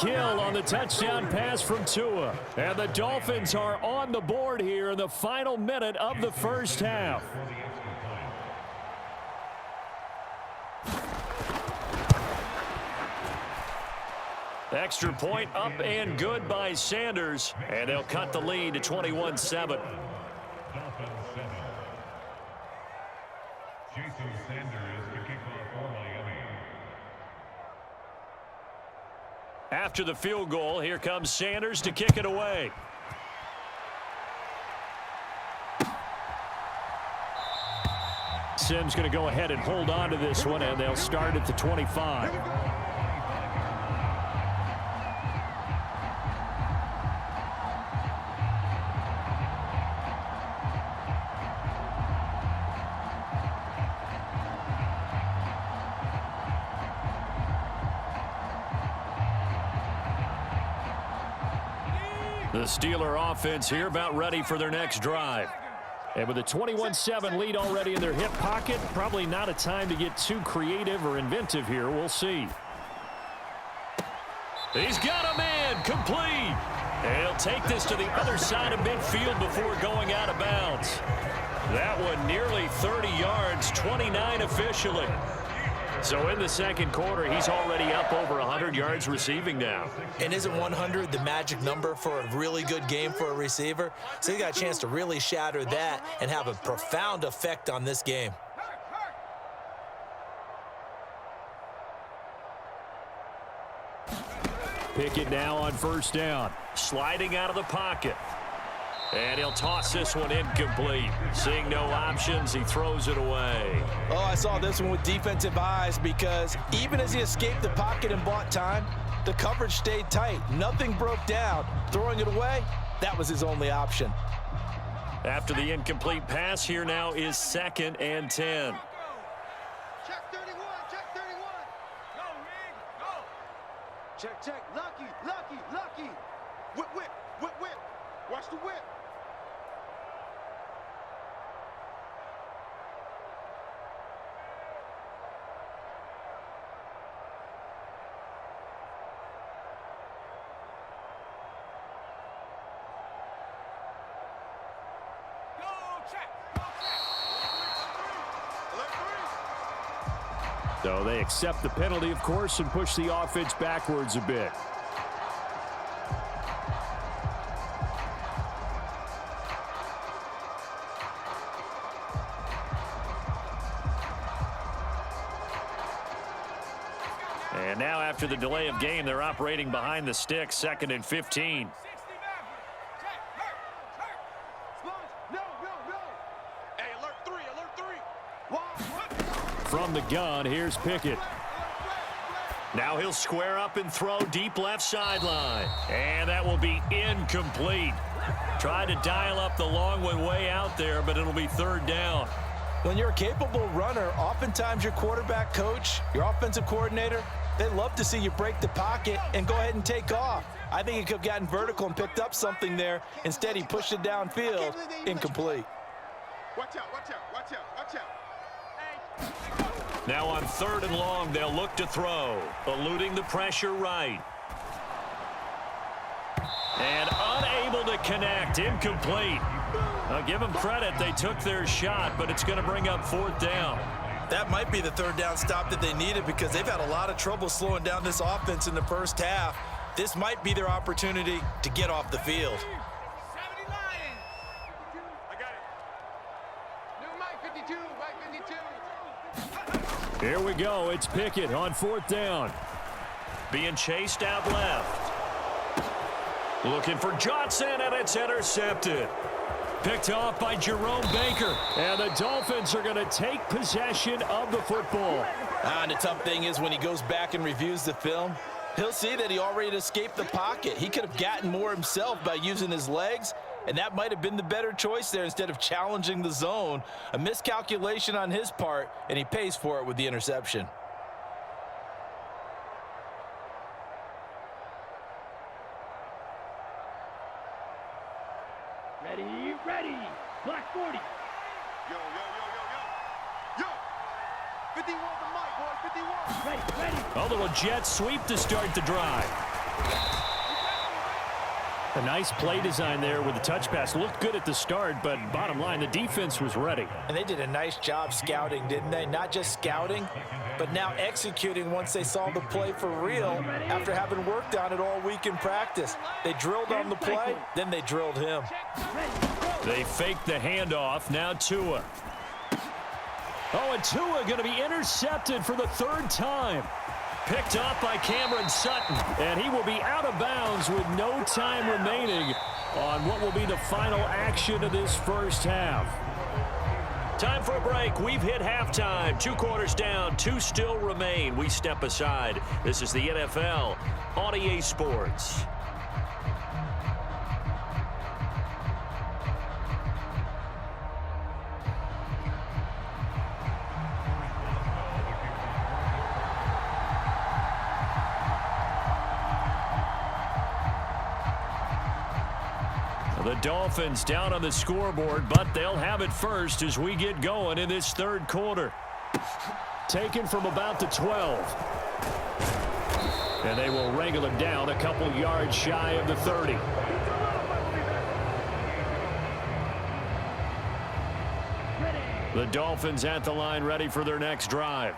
kill on the touchdown pass from Tua. And the Dolphins are on the board here in the final minute of the first half. Extra point up and good by Sanders. And they'll cut the lead to 21-7. After the field goal, here comes Sanders to kick it away. Sims going to go ahead and hold on to this one, and they'll start at the 25. The Steeler offense here about ready for their next drive. And with a 21-7 lead already in their hip pocket, probably not a time to get too creative or inventive here. We'll see. He's got a man complete. And he'll take this to the other side of midfield before going out of bounds. That one nearly 30 yards, 29 officially. So in the second quarter, he's already up over 100 yards receiving now. And isn't 100 the magic number for a really good game for a receiver? So he got a chance to really shatter that and have a profound effect on this game. Pickett now on first down. Sliding out of the pocket. And he'll toss this one incomplete. Seeing no options, he throws it away. Oh, I saw this one with defensive eyes because even as he escaped the pocket and bought time, the coverage stayed tight. Nothing broke down. Throwing it away, that was his only option. After the incomplete pass, here now is 2nd and 10. Check 31, check 31. Go, Rig, go. Check, check. Lucky, lucky, lucky. Whip, whip, whip, whip. Watch the whip. So they accept the penalty, of course, and push the offense backwards a bit. And now after the delay of game, they're operating behind the sticks, 2nd and 15. From the gun, here's Pickett. Now he'll square up and throw deep left sideline. And that will be incomplete. Tried to dial up the long one way out there, but it'll be 3rd down. When you're a capable runner, oftentimes your quarterback coach, your offensive coordinator, they love to see you break the pocket and go ahead and take off. I think he could have gotten vertical and picked up something there. Instead, he pushed it downfield. Incomplete. Watch out, watch out, watch out, watch out. Now on 3rd and long, they'll look to throw. Eluding the pressure right. And unable to connect. Incomplete. I'll give them credit. They took their shot, but it's going to bring up 4th down. That might be the 3rd down stop that they needed because they've had a lot of trouble slowing down this offense in the first half. This might be their opportunity to get off the field. Here we go. It's Pickett on 4th down. Being chased out left. Looking for Johnson, and it's intercepted. Picked off by Jerome Baker. And the Dolphins are going to take possession of the football. And the tough thing is when he goes back and reviews the film, he'll see that he already escaped the pocket. He could have gotten more himself by using his legs, and that might have been the better choice there instead of challenging the zone. A miscalculation on his part, and he pays for it with the interception. Ready, ready. Black 40. Yo, yo, yo, yo, yo. Yo. 51 the mic, boy, 51. Ready, ready. A little jet sweep to start the drive. A nice play design there with the touch pass. Looked good at the start, but bottom line, the defense was ready. And they did a nice job scouting, didn't they? Not just scouting, but now executing once they saw the play for real after having worked on it all week in practice. They drilled on the play, then they drilled him. They faked the handoff. Now Tua. Oh, and Tua going to be intercepted for the third time. Picked up by Cameron Sutton, and he will be out of bounds with no time remaining on what will be the final action of this first half. Time for a break. We've hit halftime. 2 quarters down, 2 still remain. We step aside. This is the NFL on EA Sports. The Dolphins down on the scoreboard, but they'll have it first as we get going in this third quarter. Taken from about the 12. And they will wrangle him down a couple yards shy of the 30. The Dolphins at the line ready for their next drive.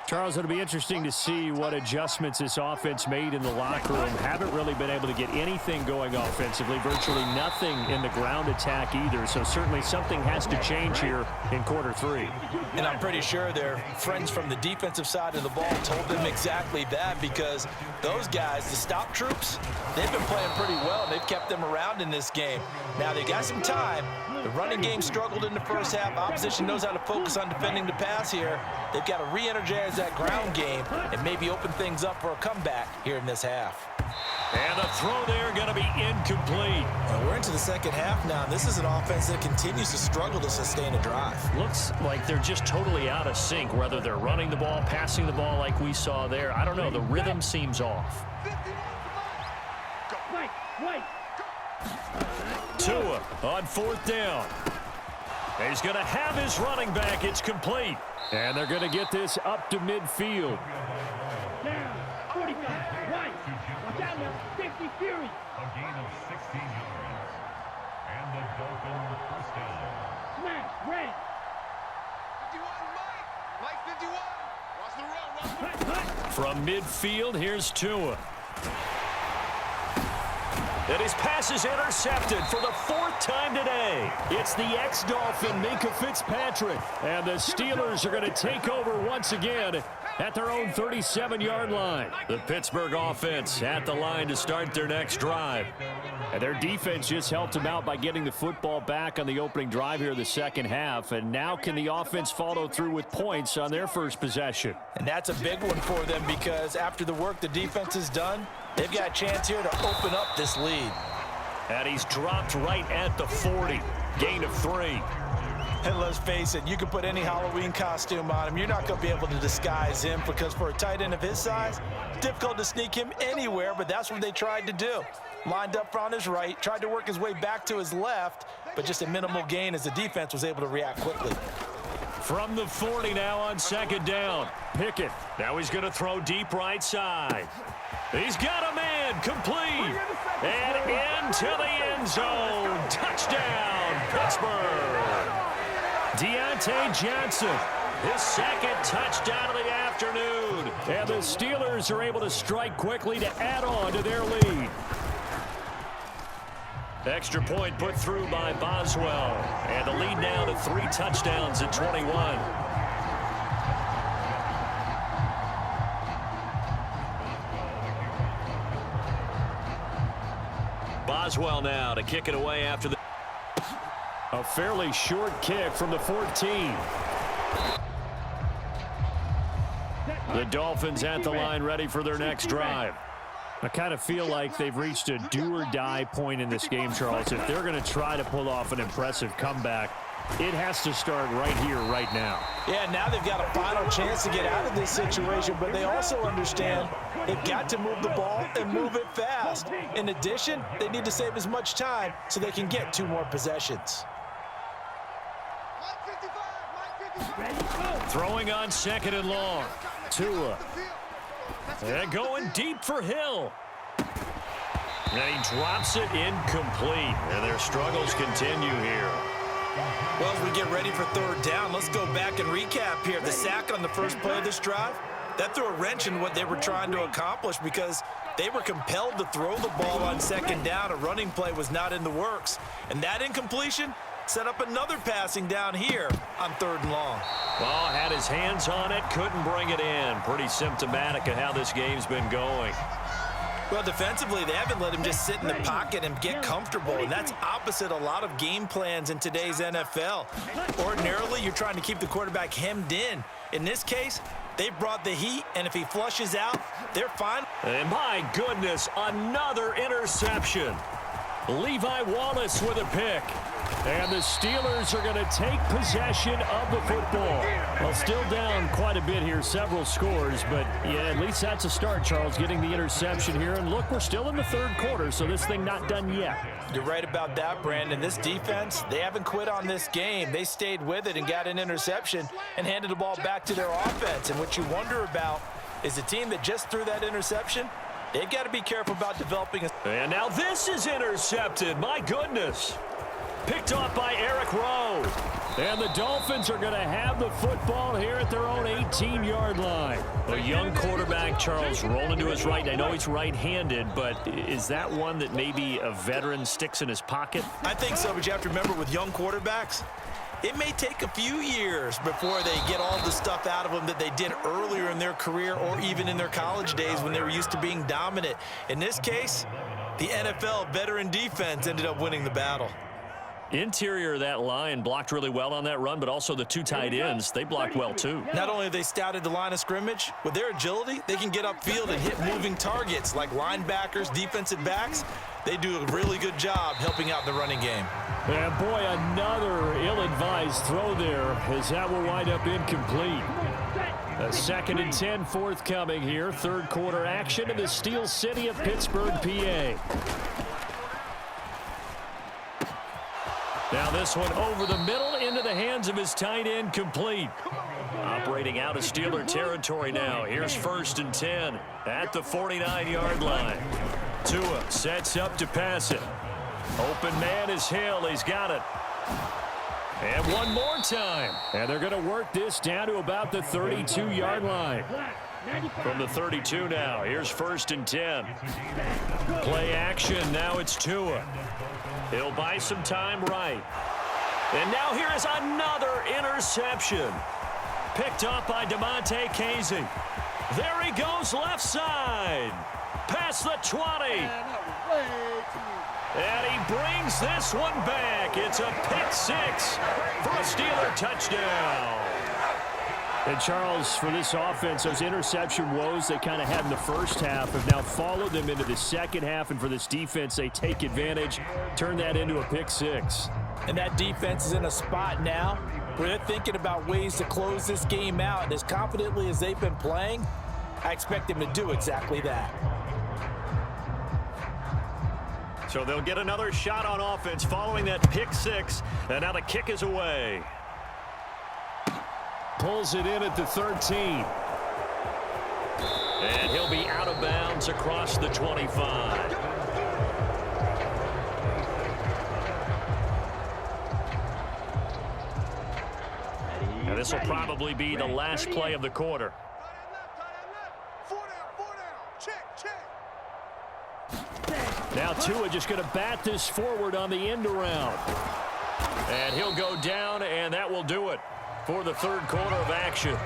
Charles, it'll be interesting to see what adjustments this offense made in the locker room. Haven't really been able to get anything going offensively. Virtually nothing in the ground attack either. So certainly something has to change here in quarter 3. And I'm pretty sure their friends from the defensive side of the ball told them exactly that, because those guys, the stop troops, they've been playing pretty well. They've kept them around in this game. Now they got some time. The running game struggled in the first half. Opposition knows how to focus on defending the pass here. They've got to re-energize that ground game and maybe open things up for a comeback here in this half. And the throw there going to be incomplete. Well, we're into the second half now. This is an offense that continues to struggle to sustain a drive. Looks like they're just totally out of sync, whether they're running the ball, passing the ball like we saw there. I don't know. The rhythm seems off. Tua on 4th down. He's going to have his running back. It's complete. And they're going to get this up to midfield. Down, 45, right. Watch out now, 50 Fury. A gain of 16 yards. And the Dolphin first down. Smash, ready. 51, Mike 51. Watch the run, watch the run. From midfield, here's Tua. And his pass is intercepted for the 4th time today. It's the ex-Dolphin, Minka Fitzpatrick. And the Steelers are going to take over once again at their own 37-yard line. The Pittsburgh offense at the line to start their next drive. And their defense just helped them out by getting the football back on the opening drive here in the second half. And now can the offense follow through with points on their first possession? And that's a big one for them, because after the work the defense has done, they've got a chance here to open up this lead. And he's dropped right at the 40. Gain of 3. And let's face it, you can put any Halloween costume on him. You're not going to be able to disguise him, because for a tight end of his size, difficult to sneak him anywhere, but that's what they tried to do. Lined up on his right, tried to work his way back to his left, but just a minimal gain as the defense was able to react quickly. From the 40 now on 2nd down. Pickett. Now he's going to throw deep right side. He's got a man, complete. And into the end zone. Touchdown, Pittsburgh. Deontay Johnson, his 2nd touchdown of the afternoon. And the Steelers are able to strike quickly to add on to their lead. Extra point put through by Boswell. And the lead now to 3 touchdowns at 21. Boswell now to kick it away after the... A fairly short kick from the 14. The Dolphins at the line ready for their next drive. I kind of feel like they've reached a do-or-die point in this game, Charles. If they're going to try to pull off an impressive comeback, it has to start right here, right now. Yeah, now they've got a final chance to get out of this situation, but they also understand they've got to move the ball and move it fast. In addition, they need to save as much time so they can get 2 more possessions. Throwing on 2nd and long. Tua. And going deep for Hill. And he drops it incomplete. And their struggles continue here. Well, as we get ready for third down, let's go back and recap here. The sack on the first play of this drive, that threw a wrench in what they were trying to accomplish because they were compelled to throw the ball on second down. A running play was not in the works. And that incompletion set up another passing down here on third and long. Well, had his hands on it, couldn't bring it in. Pretty symptomatic of how this game's been going. Well, defensively, they haven't let him just sit in the pocket and get comfortable, and that's opposite a lot of game plans in today's NFL. Ordinarily, you're trying to keep the quarterback hemmed in. In this case, they brought the heat, and if he flushes out, they're fine. And my goodness, another interception. Levi Wallace with a pick. And the Steelers are going to take possession of the football. Well, still down quite a bit here, several scores, but yeah, at least that's a start, Charles, getting the interception here. And look, we're still in the third quarter, so this thing not done yet. You're right about that, Brandon. This defense, they haven't quit on this game. They stayed with it and got an interception and handed the ball back to their offense. And what you wonder about is a team that just threw that interception, they've got to be careful about developing a... And now this is intercepted. My goodness. Picked off by Eric Rowe. And the Dolphins are going to have the football here at their own 18-yard line. A young quarterback, Charles, rolling to his right. I know he's right-handed, but is that one that maybe a veteran sticks in his pocket? I think so, but you have to remember with young quarterbacks, it may take a few years before they get all the stuff out of them that they did earlier in their career or even in their college days when they were used to being dominant. In this case, the NFL veteran defense ended up winning the battle. Interior of that line blocked really well on that run, but also the two tight ends, they blocked well too. Not only have they scouted the line of scrimmage, with their agility, they can get upfield and hit moving targets like linebackers, defensive backs. They do a really good job helping out the running game. And boy, another ill-advised throw there as that will wind up incomplete. A 2nd and 10 forthcoming here. Third quarter action in the Steel City of Pittsburgh, PA. Now this one over the middle into the hands of his tight end, complete. Operating out of Steeler territory now. Here's 1st and 10 at the 49-yard line. Tua sets up to pass it. Open man is Hill. He's got it. And one more time. And they're going to work this down to about the 32-yard line. From the 32 now. Here's 1st and 10. Play action. Now it's Tua. He'll buy some time right. And now here is another interception. Picked up by DeMonte Casey. There he goes left side. Past the 20. And he brings this one back. It's a pick six for a Steeler touchdown. And Charles, for this offense, those interception woes they kind of had in the first half have now followed them into the second half. And for this defense, they take advantage, turn that into a pick six. And that defense is in a spot now where they're thinking about ways to close this game out. And as confidently as they've been playing, I expect them to do exactly that. So they'll get another shot on offense following that pick six. And now the kick is away. Pulls it in at the 13. And he'll be out of bounds across the 25. And this will probably be the last play of the quarter. Now Tua just going to bat this forward on the end around. And he'll go down, and that will do it for the third quarter of action.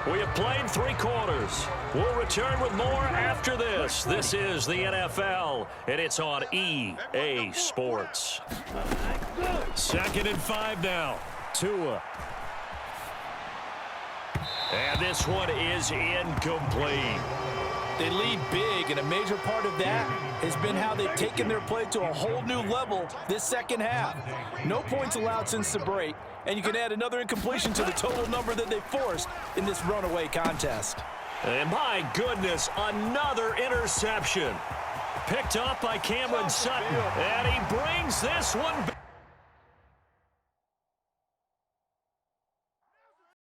We have played 3 quarters. We'll return with more after this. This is the NFL, and it's on EA Sports. 2nd and 5 now. Tua. And this one is incomplete. They lead big, and a major part of that has been how they've taken their play to a whole new level this second half. No points allowed since the break, and you can add another incompletion to the total number that they forced in this runaway contest. And my goodness, another interception. Picked up by Cameron Sutton, and he brings this one